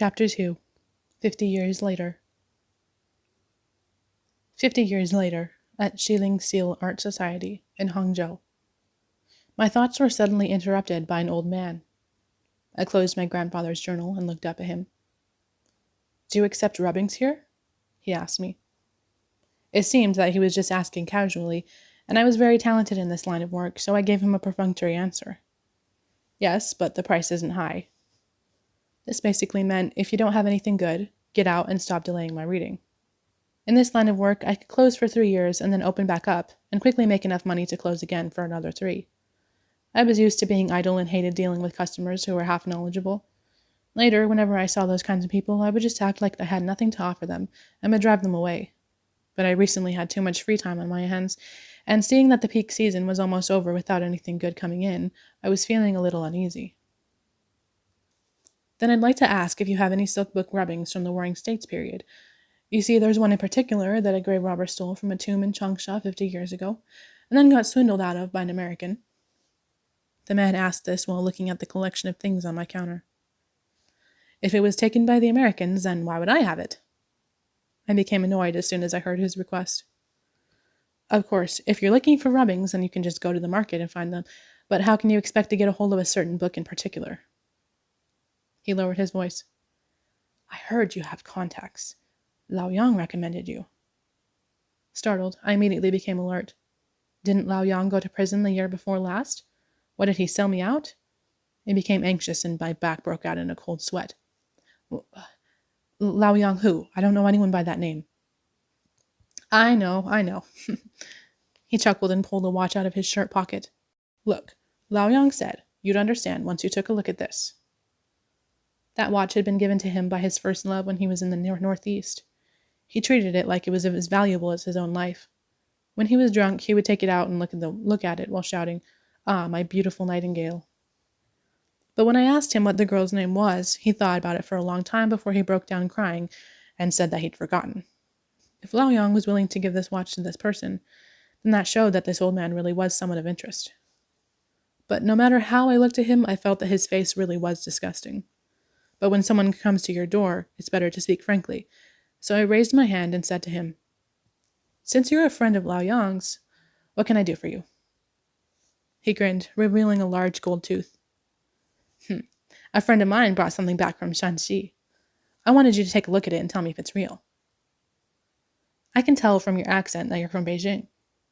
Chapter 2. 50 Years Later. 50 years later, at Xiling Seal Art Society in Hangzhou. My thoughts were suddenly interrupted by an old man. I closed my grandfather's journal and looked up at him. "Do you accept rubbings here?" he asked me. It seemed that he was just asking casually, and I was very talented in this line of work, so I gave him a perfunctory answer. "Yes, but the price isn't high." This basically meant, if you don't have anything good, get out and stop delaying my reading. In this line of work, I could close for 3 years and then open back up, and quickly make enough money to close again for another 3. I was used to being idle and hated dealing with customers who were half knowledgeable. Later, whenever I saw those kinds of people, I would just act like I had nothing to offer them, and would drive them away. But I recently had too much free time on my hands, and seeing that the peak season was almost over without anything good coming in, I was feeling a little uneasy. "Then I'd like to ask if you have any silk book rubbings from the Warring States period. You see, there's one in particular that a grave robber stole from a tomb in Changsha 50 years ago, and then got swindled out of by an American." The man asked this while looking at the collection of things on my counter. "If it was taken by the Americans, then why would I have it?" I became annoyed as soon as I heard his request. "Of course, if you're looking for rubbings, then you can just go to the market and find them, but how can you expect to get a hold of a certain book in particular?" He lowered his voice. "I heard you have contacts. Lao Yang recommended you." Startled, I immediately became alert. Didn't Lao Yang go to prison the year before last? What, did he sell me out? I became anxious and my back broke out in a cold sweat. "Lao Yang who? I don't know anyone by that name." I know. He chuckled and pulled a watch out of his shirt pocket. "Look, Lao Yang said you'd understand once you took a look at this." That watch had been given to him by his first love when he was in the Northeast. He treated it like it was as valuable as his own life. When he was drunk, he would take it out and look at it while shouting, "Ah, my beautiful nightingale." But when I asked him what the girl's name was, he thought about it for a long time before he broke down crying and said that he'd forgotten. If Lao Yang was willing to give this watch to this person, then that showed that this old man really was someone of interest. But no matter how I looked at him, I felt that his face really was disgusting. But when someone comes to your door, it's better to speak frankly, so I raised my hand and said to him, "Since you're a friend of Lao Yang's, what can I do for you?" He grinned, revealing a large gold tooth. "A friend of mine brought something back from Shanxi. I wanted you to take a look at it and tell me if it's real." "I can tell from your accent that you're from Beijing.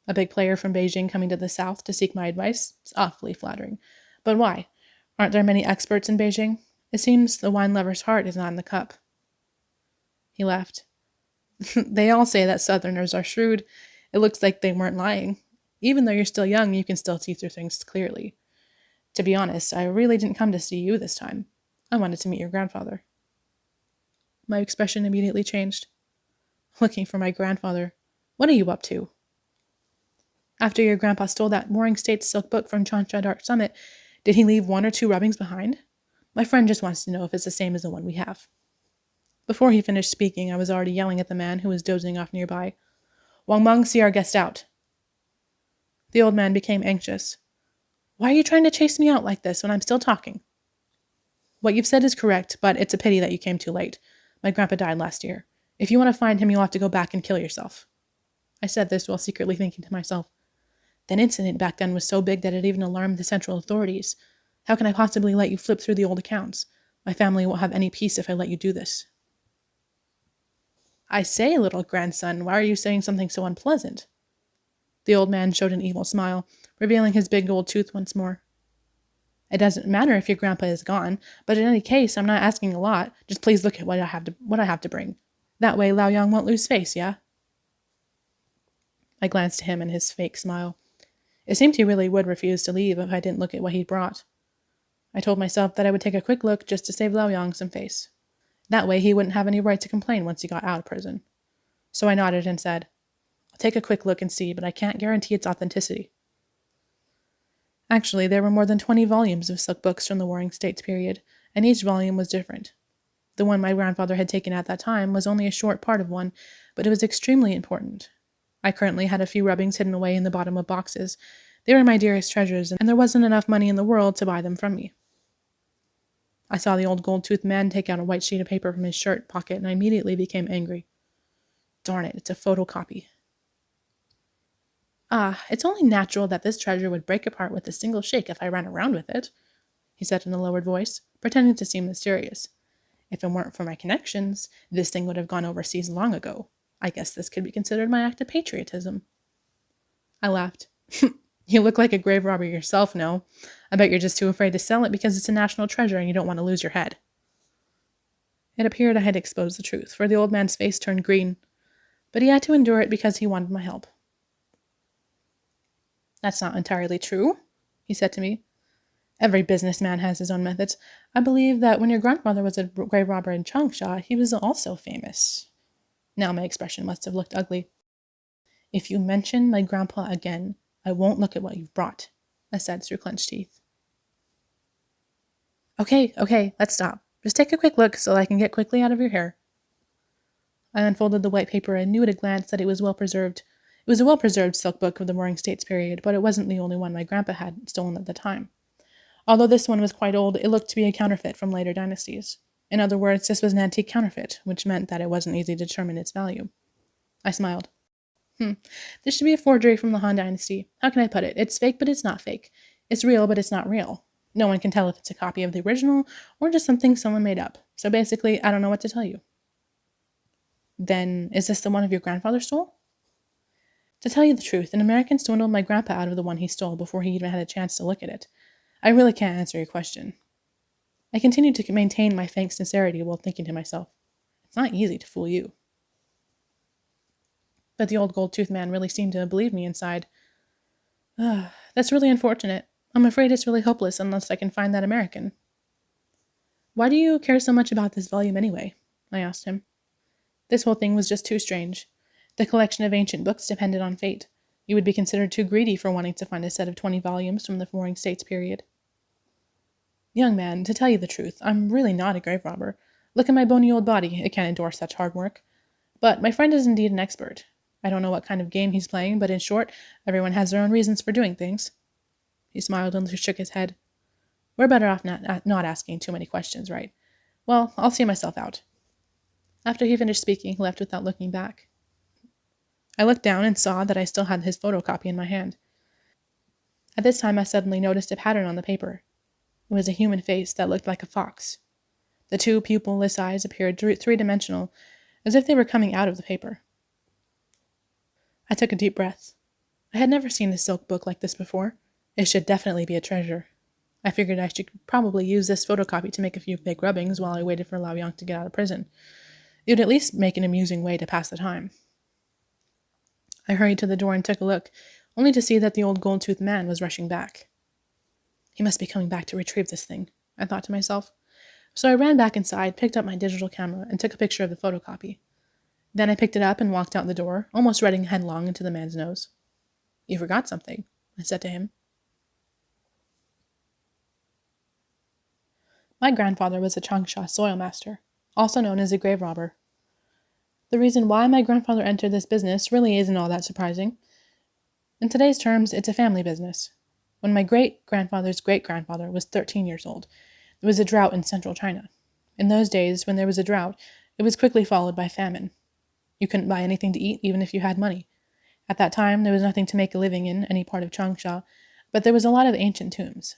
A big player from Beijing coming to the south to seek my advice? It's awfully flattering. But why? Aren't there many experts in Beijing? It seems the wine lover's heart is not in the cup." He laughed. "They all say that Southerners are shrewd. It looks like they weren't lying. Even though you're still young, you can still see through things clearly. To be honest, I really didn't come to see you this time. I wanted to meet your grandfather." My expression immediately changed. "Looking for my grandfather. What are you up to?" "After your grandpa stole that Warring States silk book from Changsha Dark Summit, did he leave 1 or 2 rubbings behind? My friend just wants to know if it's the same as the one we have." Before he finished speaking, I was already yelling at the man who was dozing off nearby. "Wang Meng, see our guest out." The old man became anxious. "Why are you trying to chase me out like this when I'm still talking?" "What you've said is correct, but it's a pity that you came too late. My grandpa died last year. If you want to find him, you'll have to go back and kill yourself." I said this while secretly thinking to myself, "That incident back then was so big that it even alarmed the central authorities. How can I possibly let you flip through the old accounts? My family won't have any peace if I let you do this." "I say, little grandson, why are you saying something so unpleasant?" The old man showed an evil smile, revealing his big gold tooth once more. "It doesn't matter if your grandpa is gone, but in any case, I'm not asking a lot. Just please look at what I have to bring. That way Lao Yang won't lose face, yeah?" I glanced at him and his fake smile. It seemed he really would refuse to leave if I didn't look at what he'd brought. I told myself that I would take a quick look just to save Lao Yang some face. That way he wouldn't have any right to complain once he got out of prison. So I nodded and said, "I'll take a quick look and see, but I can't guarantee its authenticity." Actually, there were more than 20 volumes of silk books from the Warring States period, and each volume was different. The one my grandfather had taken at that time was only a short part of one, but it was extremely important. I currently had a few rubbings hidden away in the bottom of boxes. They were my dearest treasures, and there wasn't enough money in the world to buy them from me. I saw the old gold-toothed man take out a white sheet of paper from his shirt pocket, and I immediately became angry. Darn it, it's a photocopy. Ah, it's only natural that this treasure would break apart with a single shake if I ran around with it, he said in a lowered voice, pretending to seem mysterious. If it weren't for my connections, this thing would have gone overseas long ago. I guess this could be considered my act of patriotism. I laughed. You look like a grave robber yourself, no? I bet you're just too afraid to sell it because it's a national treasure and you don't want to lose your head. It appeared I had exposed the truth, for the old man's face turned green, but he had to endure it because he wanted my help. That's not entirely true, he said to me. Every businessman has his own methods. I believe that when your grandfather was a grave robber in Changsha, he was also famous. Now my expression must have looked ugly. If you mention my grandpa again, I won't look at what you've brought, I said through clenched teeth. Okay, let's stop. Just take a quick look so I can get quickly out of your hair. I unfolded the white paper and knew at a glance that it was well preserved. It was a well-preserved silk book of the Warring States period, but it wasn't the only one my grandpa had stolen at the time. Although this one was quite old, it looked to be a counterfeit from later dynasties. In other words, this was an antique counterfeit, which meant that it wasn't easy to determine its value. I smiled. This should be a forgery from the Han Dynasty. How can I put it? It's fake, but it's not fake. It's real, but it's not real. No one can tell if it's a copy of the original or just something someone made up. So basically, I don't know what to tell you. Then, is this the one of your grandfather stole? To tell you the truth, an American swindled my grandpa out of the one he stole before he even had a chance to look at it. I really can't answer your question. I continued to maintain my feigned sincerity while thinking to myself, it's not easy to fool you. But the old gold-toothed man really seemed to believe me and sighed. That's really unfortunate. I'm afraid it's really hopeless unless I can find that American. Why do you care so much about this volume anyway? I asked him. This whole thing was just too strange. The collection of ancient books depended on fate. You would be considered too greedy for wanting to find a set of 20 volumes from the Warring States period. Young man, to tell you the truth, I'm really not a grave robber. Look at my bony old body. It can't endure such hard work. But my friend is indeed an expert. I don't know what kind of game he's playing, but in short, everyone has their own reasons for doing things. He smiled and shook his head. We're better off not asking too many questions, right? Well, I'll see myself out. After he finished speaking, he left without looking back. I looked down and saw that I still had his photocopy in my hand. At this time, I suddenly noticed a pattern on the paper. It was a human face that looked like a fox. The two pupilless eyes appeared three-dimensional, as if they were coming out of the paper. I took a deep breath. I had never seen a silk book like this before. It should definitely be a treasure. I figured I should probably use this photocopy to make a few fake rubbings while I waited for Lao Yang to get out of prison. It would at least make an amusing way to pass the time. I hurried to the door and took a look, only to see that the old gold-toothed man was rushing back. He must be coming back to retrieve this thing, I thought to myself. So I ran back inside, picked up my digital camera, and took a picture of the photocopy. Then I picked it up and walked out the door, almost running headlong into the man's nose. You forgot something, I said to him. My grandfather was a Changsha soil master, also known as a grave robber. The reason why my grandfather entered this business really isn't all that surprising. In today's terms, it's a family business. When my great-grandfather's great-grandfather was 13 years old, there was a drought in central China. In those days, when there was a drought, it was quickly followed by famine. You couldn't buy anything to eat, even if you had money. At that time, there was nothing to make a living in any part of Changsha, but there was a lot of ancient tombs.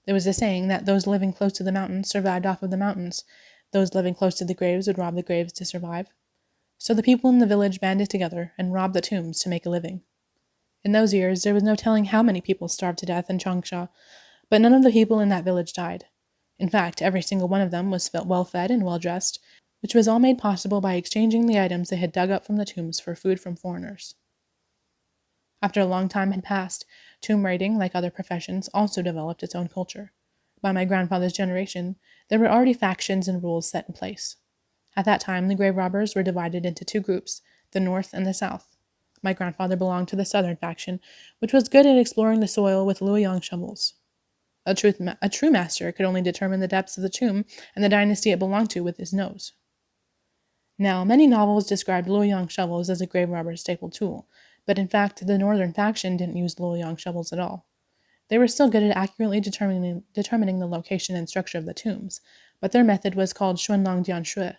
There was a saying that those living close to the mountains survived off of the mountains. Those living close to the graves would rob the graves to survive. So the people in the village banded together and robbed the tombs to make a living. In those years, there was no telling how many people starved to death in Changsha, but none of the people in that village died. In fact, every single one of them was well-fed and well-dressed, which was all made possible by exchanging the items they had dug up from the tombs for food from foreigners. After a long time had passed, tomb raiding, like other professions, also developed its own culture. By my grandfather's generation, there were already factions and rules set in place. At that time, the grave robbers were divided into two groups, the North and the South. My grandfather belonged to the Southern faction, which was good at exploring the soil with Luoyang shovels. A true master could only determine the depths of the tomb and the dynasty it belonged to with his nose. Now, many novels described Luoyang shovels as a grave robber's staple tool, but in fact, the Northern faction didn't use Luoyang shovels at all. They were still good at accurately determining the location and structure of the tombs, but their method was called Xuanlang Jianshui.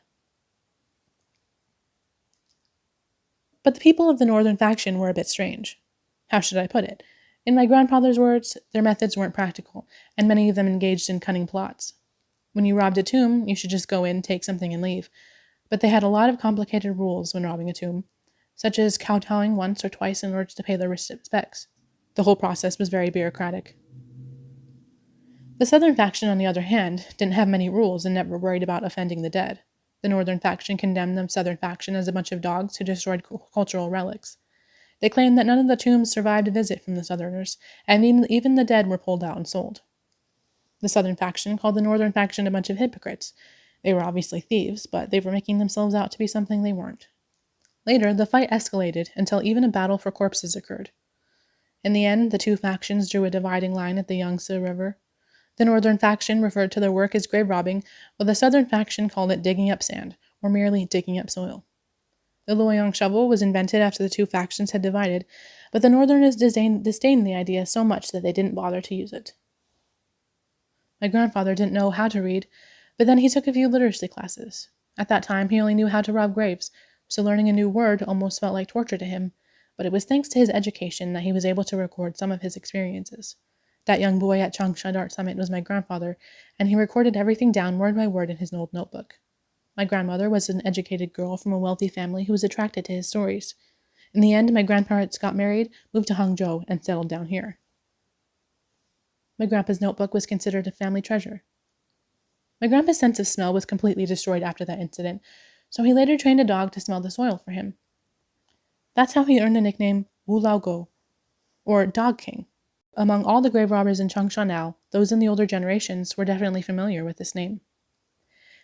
But the people of the northern faction were a bit strange. How should I put it? In my grandfather's words, their methods weren't practical, and many of them engaged in cunning plots. When you robbed a tomb, you should just go in, take something, and leave. But they had a lot of complicated rules when robbing a tomb, such as kowtowing once or twice in order to pay their respects. The whole process was very bureaucratic. The southern faction, on the other hand, didn't have many rules and never worried about offending the dead. The northern faction condemned the southern faction as a bunch of dogs who destroyed cultural relics. They claimed that none of the tombs survived a visit from the southerners, and even the dead were pulled out and sold. The southern faction called the northern faction a bunch of hypocrites. They were obviously thieves, but they were making themselves out to be something they weren't. Later, the fight escalated until even a battle for corpses occurred. In the end, the two factions drew a dividing line at the Yangtze River. The northern faction referred to their work as grave robbing, while the southern faction called it digging up sand, or merely digging up soil. The Luoyang shovel was invented after the two factions had divided, but the northerners disdained the idea so much that they didn't bother to use it. My grandfather didn't know how to read, but then he took a few literacy classes. At that time, he only knew how to rob graves, so learning a new word almost felt like torture to him, but it was thanks to his education that he was able to record some of his experiences. That young boy at Changsha Art Summit was my grandfather, and he recorded everything down word by word in his old notebook. My grandmother was an educated girl from a wealthy family who was attracted to his stories. In the end, my grandparents got married, moved to Hangzhou, and settled down here. My grandpa's notebook was considered a family treasure. My grandpa's sense of smell was completely destroyed after that incident, so he later trained a dog to smell the soil for him. That's how he earned the nickname Wu Lao Go, or Dog King. Among all the grave robbers in Changsha now, those in the older generations were definitely familiar with this name.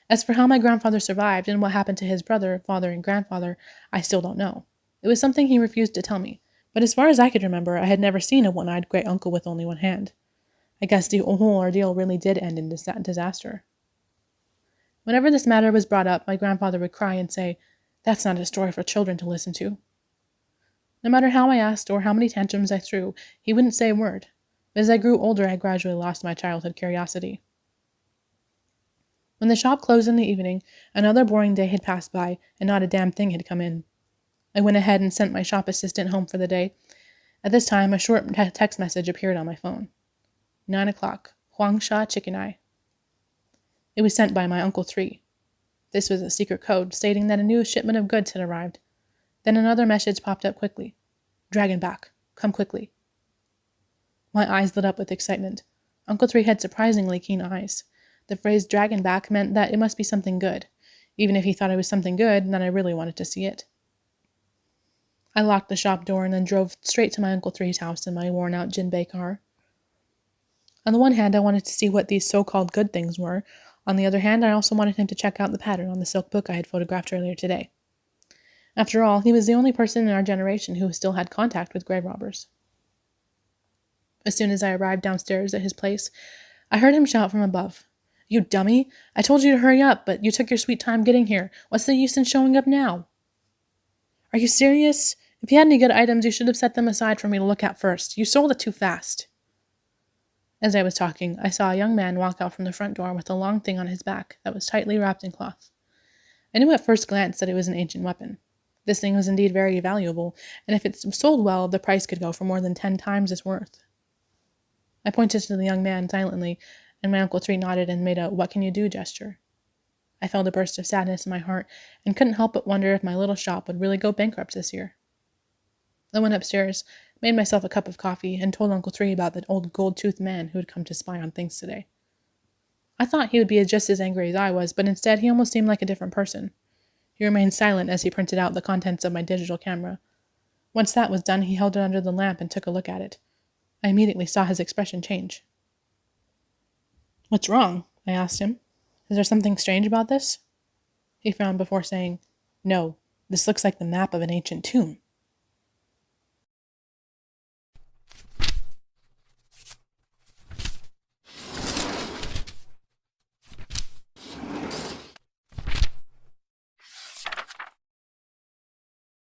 As for how my grandfather survived and what happened to his brother, father, and grandfather, I still don't know. It was something he refused to tell me, but as far as I could remember, I had never seen a one-eyed great uncle with only one hand. I guess the whole ordeal really did end in disaster. Whenever this matter was brought up, my grandfather would cry and say, "That's not a story for children to listen to." No matter how I asked or how many tantrums I threw, he wouldn't say a word. But as I grew older, I gradually lost my childhood curiosity. When the shop closed in the evening, another boring day had passed by, and not a damn thing had come in. I went ahead and sent my shop assistant home for the day. At this time, a short text message appeared on my phone. 9 o'clock, Huangsha Chicken Eye. It was sent by my Uncle 3. This was a secret code stating that a new shipment of goods had arrived. Then another message popped up quickly. "Dragon back. Come quickly." My eyes lit up with excitement. Uncle 3 had surprisingly keen eyes. The phrase "dragon back" meant that it must be something good. Even if he thought it was something good, then I really wanted to see it. I locked the shop door and then drove straight to my Uncle 3's house in my worn-out Jinbei car. On the one hand, I wanted to see what these so-called good things were. On the other hand, I also wanted him to check out the pattern on the silk book I had photographed earlier today. After all, he was the only person in our generation who still had contact with grave robbers. As soon as I arrived downstairs at his place, I heard him shout from above, "You dummy! I told you to hurry up, but you took your sweet time getting here. What's the use in showing up now?" "Are you serious? If you had any good items, you should have set them aside for me to look at first. You sold it too fast." As I was talking, I saw a young man walk out from the front door with a long thing on his back that was tightly wrapped in cloth. I knew at first glance that it was an ancient weapon. This thing was indeed very valuable, and if it sold well, the price could go for more than 10 times its worth. I pointed to the young man silently, and my Uncle 3 nodded and made a "what can you do" gesture. I felt a burst of sadness in my heart, and couldn't help but wonder if my little shop would really go bankrupt this year. I went upstairs, made myself a cup of coffee, and told Uncle 3 about the old gold-toothed man who had come to spy on things today. I thought he would be just as angry as I was, but instead he almost seemed like a different person. He remained silent as he printed out the contents of my digital camera. Once that was done, he held it under the lamp and took a look at it. I immediately saw his expression change. "What's wrong?" I asked him. "Is there something strange about this?" He frowned before saying, "No, this looks like the map of an ancient tomb."